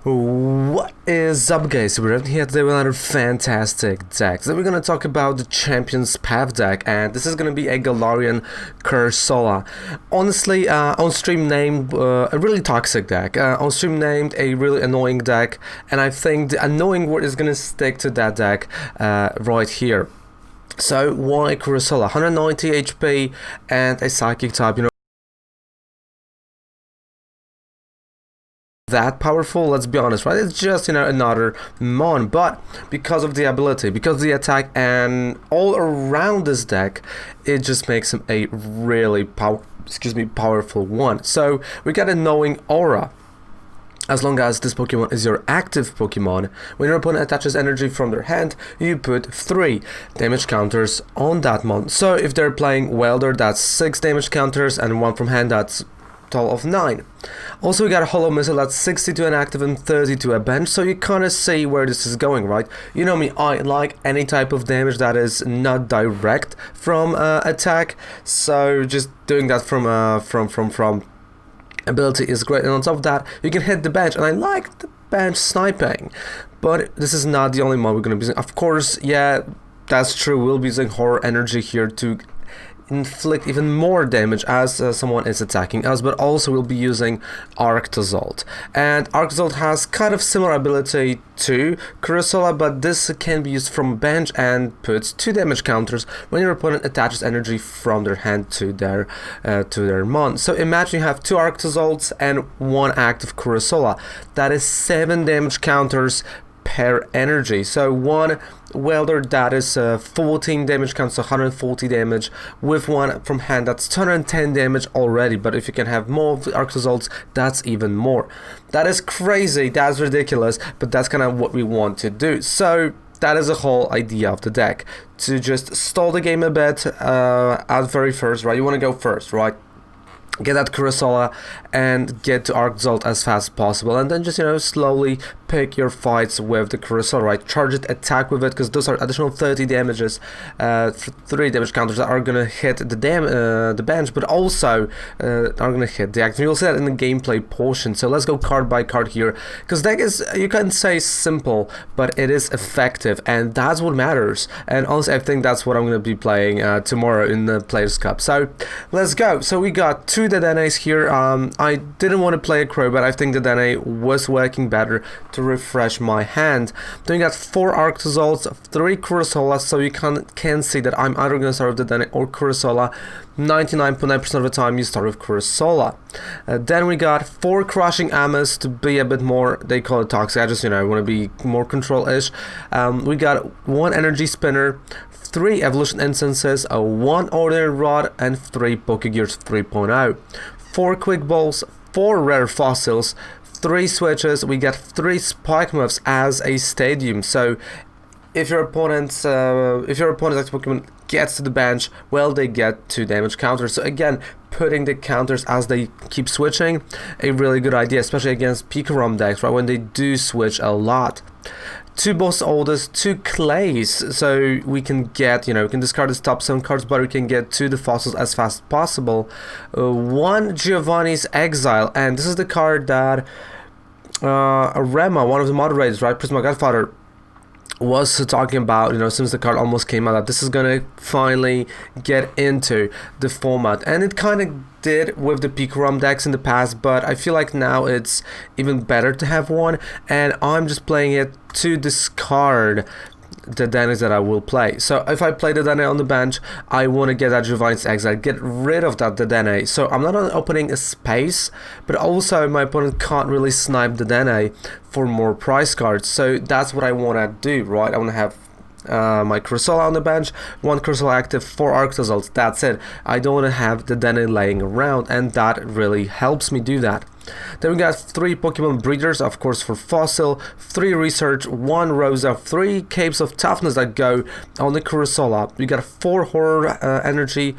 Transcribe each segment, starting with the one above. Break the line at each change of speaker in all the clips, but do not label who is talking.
What is up, guys? We're here today with another fantastic deck. So we're gonna talk about the Champions Path deck, and this is gonna be a Gallerian Cursola. Honestly, on stream named a really toxic deck. On stream named a really annoying deck, and I think the annoying word is gonna stick to that deck right here. So why Cursola? 190 HP and a psychic type, that powerful, let's be honest, right? It's just, another mon, but because of the ability, because of the attack, and all around this deck, it just makes him a really powerful one. So we got a knowing aura. As long as this Pokemon is your active Pokemon, when your opponent attaches energy from their hand, you put 3 damage counters on that mon. So if they're playing Welder, that's 6 damage counters, and one from hand, that's total of 9. Also, we got a Hollow Missile that's 60 to an active and 30 to a bench, so you kind of see where this is going, right? You know me, I like any type of damage that is not direct from attack, so just doing that from ability is great. And on top of that, you can hit the bench, and I like the bench sniping, but this is not the only mod we're going to be using. Of course, yeah, that's true, we'll be using Horror Energy here to inflict even more damage as someone is attacking us, but also we'll be using Arctozolt. And Arctozolt has kind of similar ability to Cursola, but this can be used from bench and puts 2 damage counters when your opponent attaches energy from their hand to their mon. So imagine you have 2 Arctozolts and 1 active Cursola. That is 7 damage counters per energy. So 1 Welder, that is 14 damage counts, so 140 damage. With 1 from hand, that's 210 damage already, but if you can have more of the Arctozolts, that's even more. That is crazy, that's ridiculous, but that's kind of what we want to do. So that is the whole idea of the deck, to just stall the game a bit at very first, right? You want to go first, right? Get that Cursola and get to Arctozolt as fast as possible, and then just slowly pick your fights with the Cursola, right? Charge it, attack with it, because those are additional 30 damages, 3 damage counters that are gonna hit the bench, but also are gonna hit the active. You'll see that in the gameplay portion. So let's go card by card here, because deck is, you can say, simple, but it is effective, and that's what matters. And honestly, I think that's what I'm gonna be playing tomorrow in the Players Cup. So let's go. So we got 2 Dedenes here. I didn't want to play a Crow, but I think Dedenne was working better to refresh my hand. Then you got 4 Arctozolts, 3 Cursolas, so you can see that I'm either going to start with Dedenne or Cursola. 99.9% of the time you start with Cursola. Then we got 4 Crushing Amos to be a bit more, they call it toxic, I just want to be more control-ish. We got 1 Energy Spinner, 3 Evolution Instances, 1 Ordinary Rod, and 3 Pokegears 3.0. 4 Quick Balls, 4 Rare Fossils, 3 Switches. We got 3 Spike Moves as a Stadium. So if your opponent's Pokemon gets to the bench, well, they get 2 damage counters. So again, putting the counters as they keep switching, a really good idea, especially against Pikarom decks, right, when they do switch a lot. 2 Boss Oldest, 2 Clays, so we can get, we can discard the top 7 cards, but we can get to the fossils as fast as possible. 1 Giovanni's Exile, and this is the card that Rema, one of the moderators, right, Prisma Godfather, was talking about, since the card almost came out, that this is gonna finally get into the format, and it kind of did with the Pikarom decks in the past, but I feel like now it's even better to have one, and I'm just playing it to discard the Dedenes that I will play. So if I play the Dedenne on the bench, I want to get that Giovanni's Exile, get rid of that Dedenne. So I'm not only opening a space, but also my opponent can't really snipe the Dedenne for more prize cards. So that's what I want to do, right? I want to have my Cursola on the bench, 1 Cursola active, 4 Arctozolts, that's it. I don't want to have the Dedenne laying around, and that really helps me do that. Then we got 3 Pokemon Breeders, of course, for Fossil, 3 Research, 1 Rosa, 3 Capes of Toughness that go on the Cursola. We got 4 Horror Energy,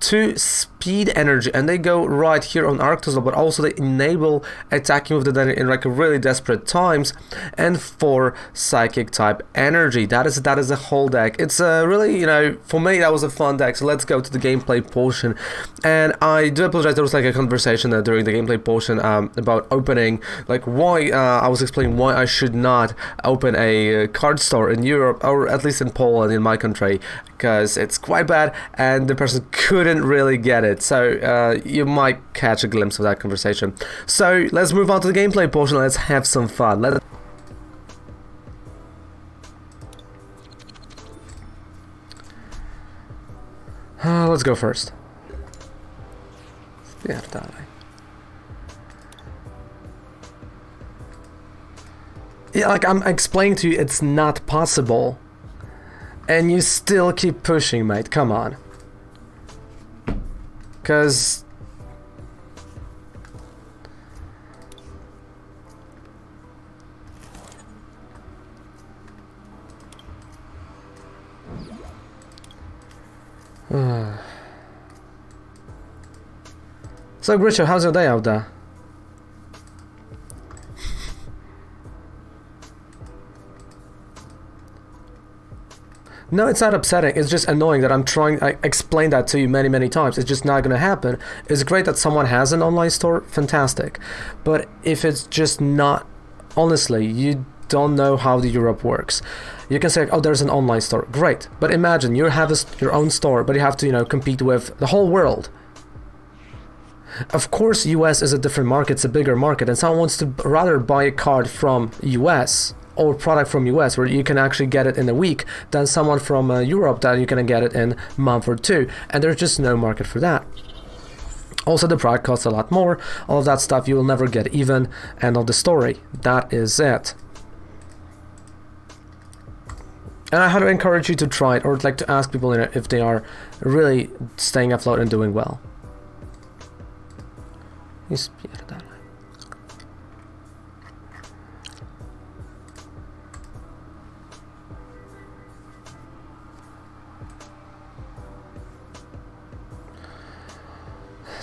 2 speed energy, and they go right here on Arctozolt, but also they enable attacking with the Dagger in like really desperate times, and 4 psychic type energy. That is a whole deck. It's really, you know, for me that was a fun deck. So let's go to the gameplay portion. And I do apologize, there was like a conversation during the gameplay portion about opening, like why I was explaining why I should not open a card store in Europe, or at least in Poland, in my country, because it's quite bad and the person couldn't really get it. So you might catch a glimpse of that conversation. So let's move on to the gameplay portion. Let's have some fun. Let's go first. Yeah, like I'm explaining to you, it's not possible. And you still keep pushing, mate. Come on. Because... So, Grisha, how's your day out there? No, it's not upsetting. It's just annoying that I explained that to you many times. It's just not going to happen. It's great that someone has an online store. Fantastic. But if it's just not... Honestly, you don't know how the Europe works. You can say, oh, there's an online store. Great. But imagine you have your own store, but you have to, you know, compete with the whole world. Of course, US is a different market. It's a bigger market. And someone wants to rather buy a card from US or product from US where you can actually get it in a week than someone from Europe that you can get it in a month or 2, and there's just no market for that. Also, the product costs a lot more. All of that stuff you will never get even. End of the story. That is it. And I had to encourage you to try it, or like to ask people, you know, if they are really staying afloat and doing well.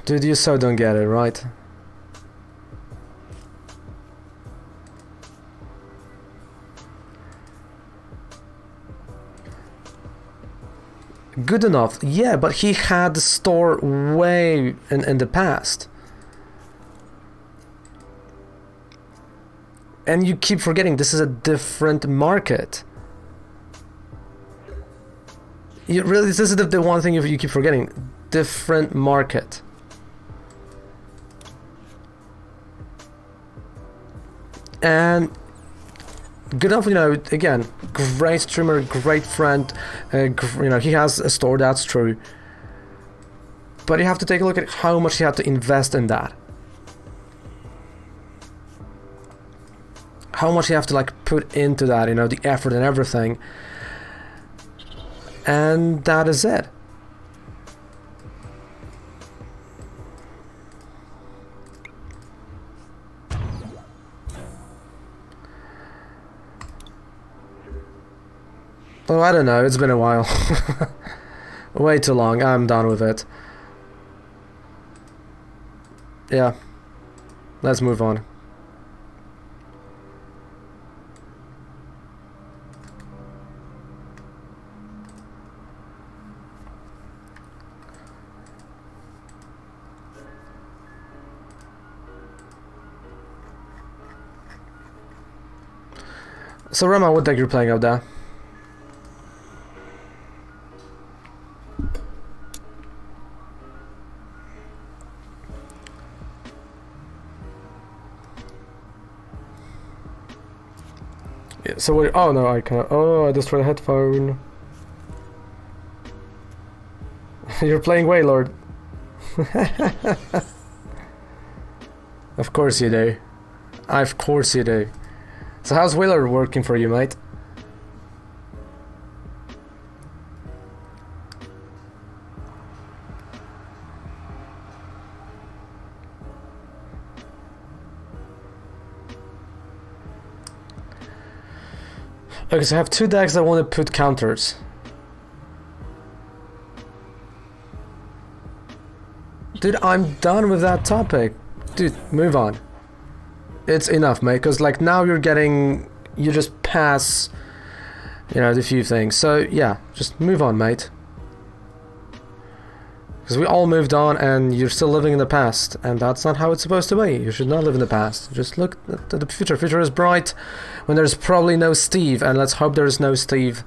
Dude, you so don't get it, right? Good enough, yeah, but he had the store way in the past. And you keep forgetting this is a different market. You really, this is the one thing you keep forgetting. Different market. And good enough, you know, again, great streamer, great friend, you know, he has a store, that's true. But you have to take a look at how much you have to invest in that. How much you have to, like, put into that, you know, the effort and everything. And that is it. Oh, I don't know, it's been a while. Way too long, I'm done with it. Yeah. Let's move on. So, Rama, what deck you're playing out there? So wait, oh no, I can't. Oh, I destroyed a headphone. You're playing Waylord. Of course you do. Of course you do. So how's Waylord working for you, mate? Okay, so I have 2 decks that want to put counters. Dude, I'm done with that topic. Dude, move on. It's enough, mate, because like now you just pass, you know, the few things. So yeah, just move on, mate. Because we all moved on and you're still living in the past, and that's not how it's supposed to be. You should not live in the past. Just look at the future. Future is bright when there's probably no Steve, and let's hope there's no Steve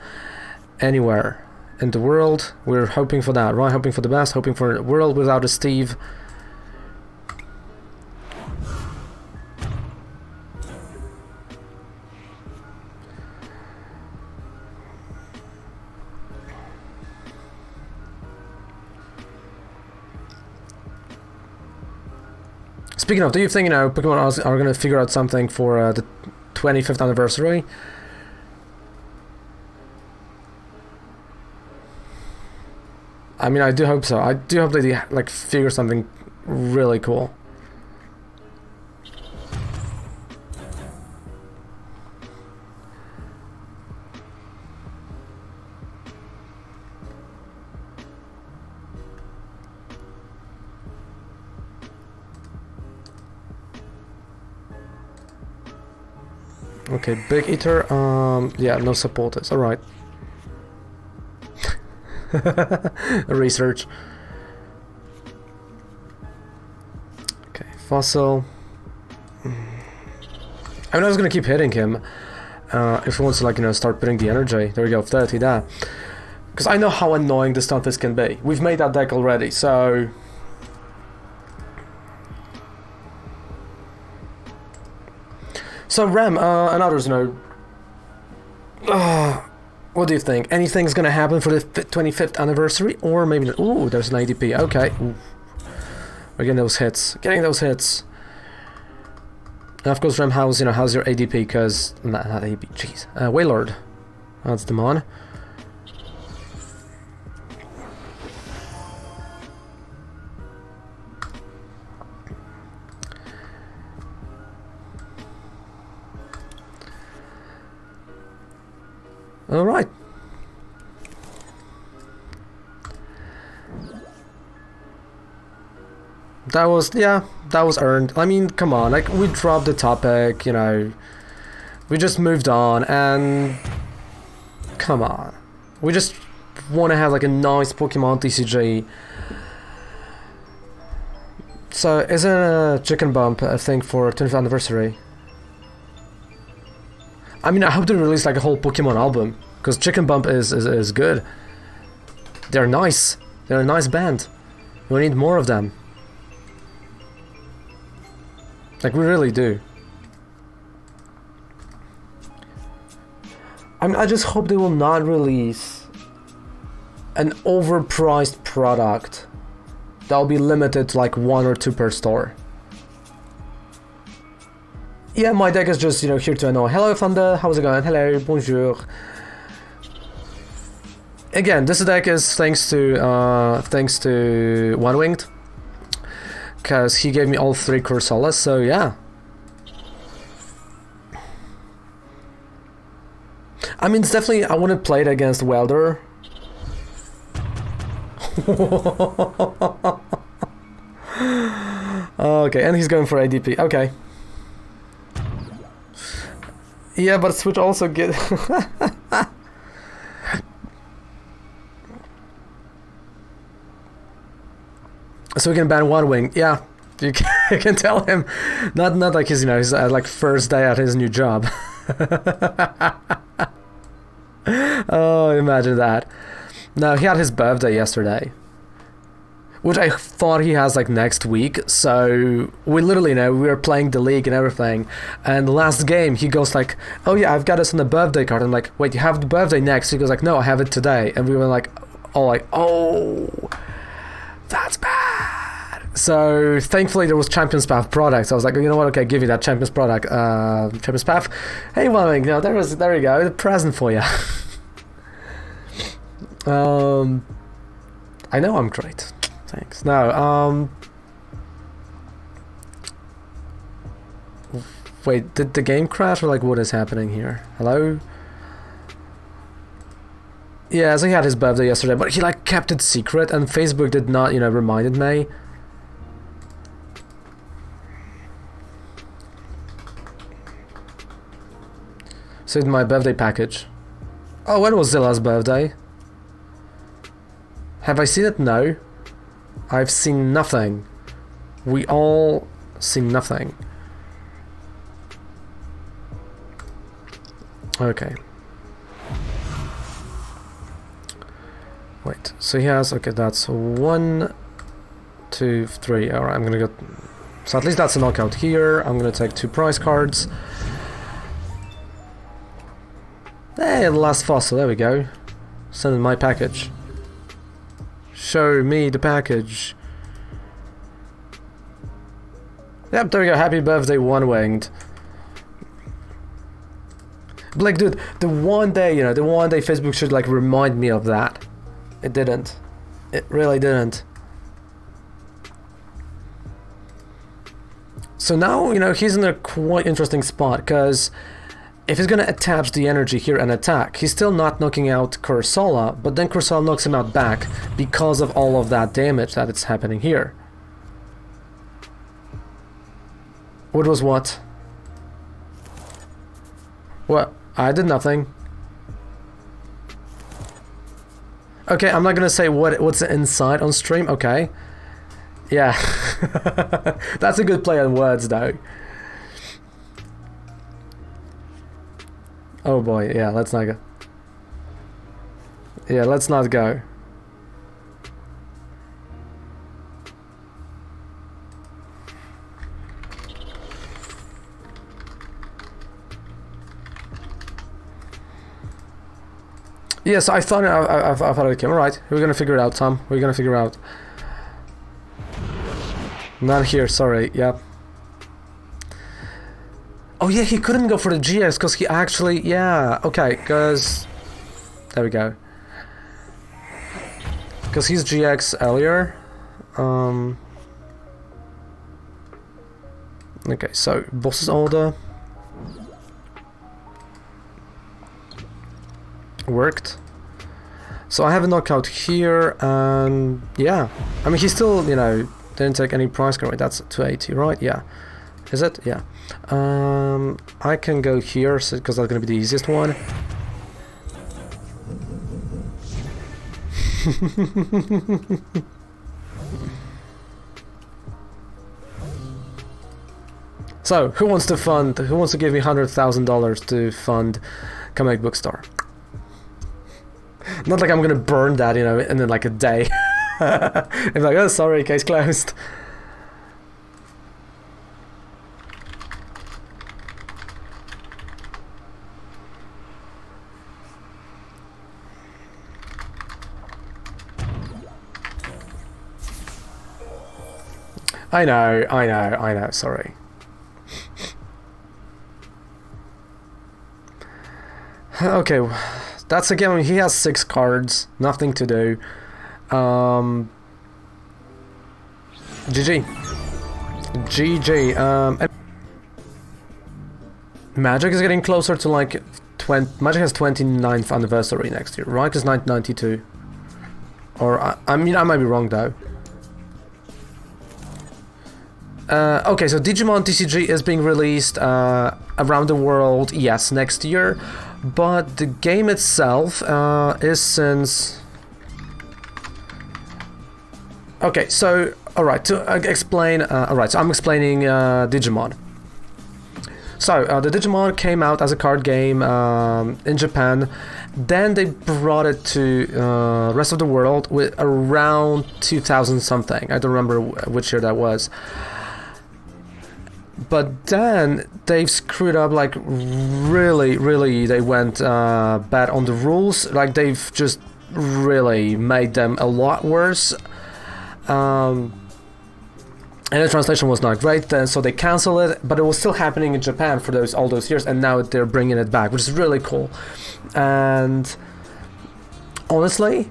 anywhere in the world. We're hoping for that, right? Hoping for the best, hoping for a world without a Steve. Speaking of, do you think, you know, Pokemon are going to figure out something for the 25th anniversary? I mean, I do hope so. I do hope they like figure something really cool. Okay, Big Eater, yeah, no supporters, alright. Research. Okay, Fossil. I mean, I was gonna keep hitting him, if he wants to, like, you know, start putting the energy. There we go, 30, that. Because I know how annoying this stuff can be. We've made that deck already, so... So Rem, and others, you know, what do you think? Anything's gonna happen for the 25th anniversary, or maybe not? Ooh, there's an ADP. Okay, ooh. We're getting those hits. Getting those hits. And of course, Rem, how's your ADP? Because not ADP. Jeez, Wailord. That's the mon. All right. That was earned. I mean, come on, like, we dropped the topic, you know, we just moved on, and come on, we just want to have like a nice Pokemon TCG. So isn't a chicken bump a thing for 20th anniversary? I mean, I hope they release like a whole Pokemon album, because Chicken Bump is good. They're nice. They're a nice band. We need more of them. Like, we really do. I mean, I just hope they will not release an overpriced product that will be limited to like 1 or 2 per store. Yeah, my deck is just, you know, here to annoy. Hello, Thunder. How's it going? Hello, bonjour. Again, this deck is thanks to One Winged, because he gave me all 3 Cursolas. So yeah. I mean, it's definitely, I want to play it against Welder. Okay, and he's going for ADP. Okay. Yeah, but Switch also get... So we can ban One Wing. Yeah, you can tell him. Not like his, you know, his like first day at his new job. Oh, imagine that. No, he had his birthday yesterday, which I thought he has like next week. So we literally, you know, we were playing the league and everything, and the last game he goes like, oh yeah, I've got this on the birthday card. I'm like, wait, you have the birthday next? He goes like, no, I have it today. And we were like, oh, that's bad. So thankfully there was Champion's Path products. I was like, you know what, okay, give you that Champion's product, Champion's Path. Hey, well, you know, there you go, a present for you. I know I'm great. Thanks. No, wait, did the game crash, or like what is happening here? Hello? Yeah, so he had his birthday yesterday, but he like kept it secret, and Facebook did not, you know, reminded me. So it's my birthday package. Oh, when was Zilla's birthday? Have I seen it? No. I've seen nothing. We all see nothing. Okay. Wait, so he has, okay, that's 1, 2, 3. Alright, I'm gonna go. So at least that's a knockout here. I'm gonna take 2 prize cards. Hey, the last fossil, there we go. Send in my package. Show me the package. Yep, there we go. Happy birthday, One-Winged. Like, dude, the one day, you know, the one day Facebook should, like, remind me of that. It didn't. It really didn't. So now, you know, he's in a quite interesting spot, because if he's gonna attach the energy here and attack, he's still not knocking out Cursola, but then Cursola knocks him out back because of all of that damage that it's happening here. What was what? What? I did nothing. Okay, I'm not gonna say what's inside on stream. Okay. Yeah. That's a good play on words, though. Oh boy, yeah, let's not go. Yeah, let's not go. Yes, I thought I thought it came. Alright, we're gonna figure it out, Tom. We're gonna figure it out. Not here, sorry, yep. Oh yeah, he couldn't go for the GX because he actually, yeah, okay, because there we go. Because he's GX earlier. Okay, so boss's order worked. So I have a knockout here, and yeah, I mean he still, you know, didn't take any price card. That's 280, right? Yeah. Is it? Yeah. I can go here because that's gonna be the easiest one. So, who wants to fund? Who wants to give me $100,000 to fund comic book store? Not like I'm gonna burn that, you know, in like a day. I'm like, oh, sorry, case closed. I know, sorry. Okay, that's again, I mean, he has 6 cards, nothing to do. GG. GG. Magic is getting closer to like Magic has 29th anniversary next year, right? It's 1992. Or, I mean, I might be wrong though. Okay, so Digimon TCG is being released around the world, yes, next year, but the game itself is since... Okay, so, alright, to explain, alright, so I'm explaining Digimon. So, the Digimon came out as a card game in Japan, then they brought it to rest of the world with around 2000 something, I don't remember which year that was. But then they've screwed up, like, really, they went bad on the rules, like they've just really made them a lot worse. And the translation was not great, so they canceled it, but it was still happening in Japan for all those years, and now they're bringing it back, which is really cool. And honestly,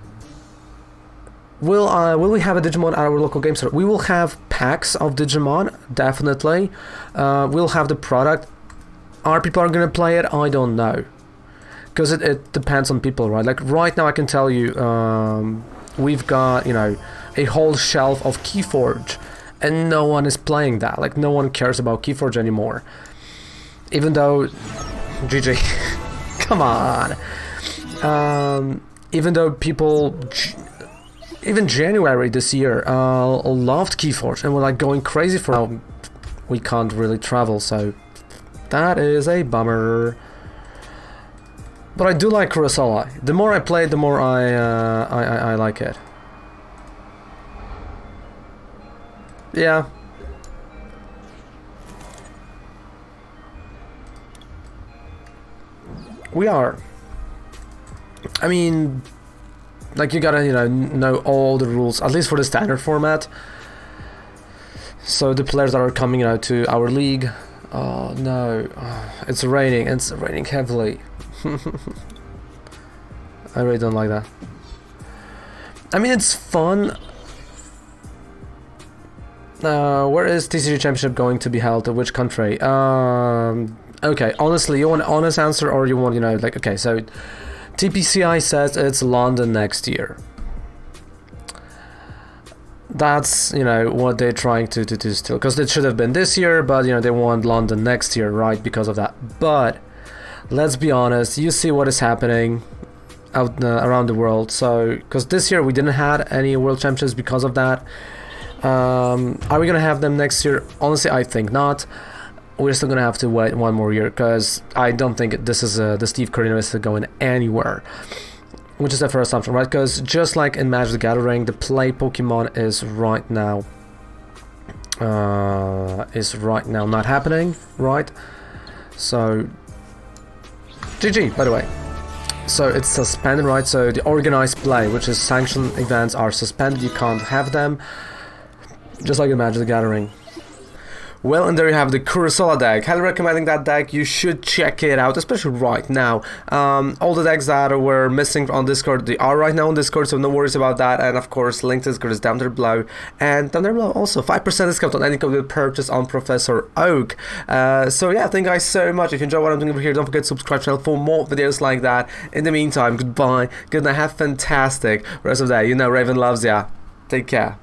will we have a Digimon at our local game store? We will have packs of Digimon, definitely. We'll have the product. Are people going to play it? I don't know, because it depends on people, right? Like right now, I can tell you, we've got, you know, a whole shelf of Keyforge, and no one is playing that. Like no one cares about Keyforge anymore. Even though, GG. Come on. Even though people, even January this year, loved Keyforge and were like going crazy for now, we can't really travel, so that is a bummer. But I do like Cursola. The more I play, the more I like it. Yeah. We are. I mean, like, you gotta, know all the rules, at least for the standard format. So the players that are coming out to our league. Oh no, it's raining. It's raining heavily. I really don't like that. I mean, it's fun. Where is TCG Championship going to be held? In which country? Okay, honestly, you want an honest answer, or you want, like, okay, so TPCI says it's London next year. That's, what they're trying to do still, because it should have been this year, but, they want London next year, right, because of that. But let's be honest, you see what is happening out around the world. So, because this year we didn't have any World Championships because of that. Are we gonna have them next year? Honestly, I think not. We're still gonna have to wait one more year, because I don't think this is the Steve Carino is going anywhere, which is the first assumption, right? Because just like in Magic the Gathering, the play Pokemon is right now not happening, right? So GG, by the way. So it's suspended, right? So the organized play, which is sanctioned events, are suspended. You can't have them, just like in Magic the Gathering. Well, and there you have the Cursola deck. Highly recommending that deck. You should check it out, especially right now. All the decks that were missing on Discord, they are right now on Discord, so no worries about that. And of course, link to Discord is down there below. And down there below also 5% discount on any code you purchase on Professor Oak. So yeah, thank you guys so much. If you enjoy what I'm doing over here, don't forget to subscribe to the channel for more videos like that. In the meantime, goodbye, good night, have fantastic rest of the day. Raven loves ya. Take care.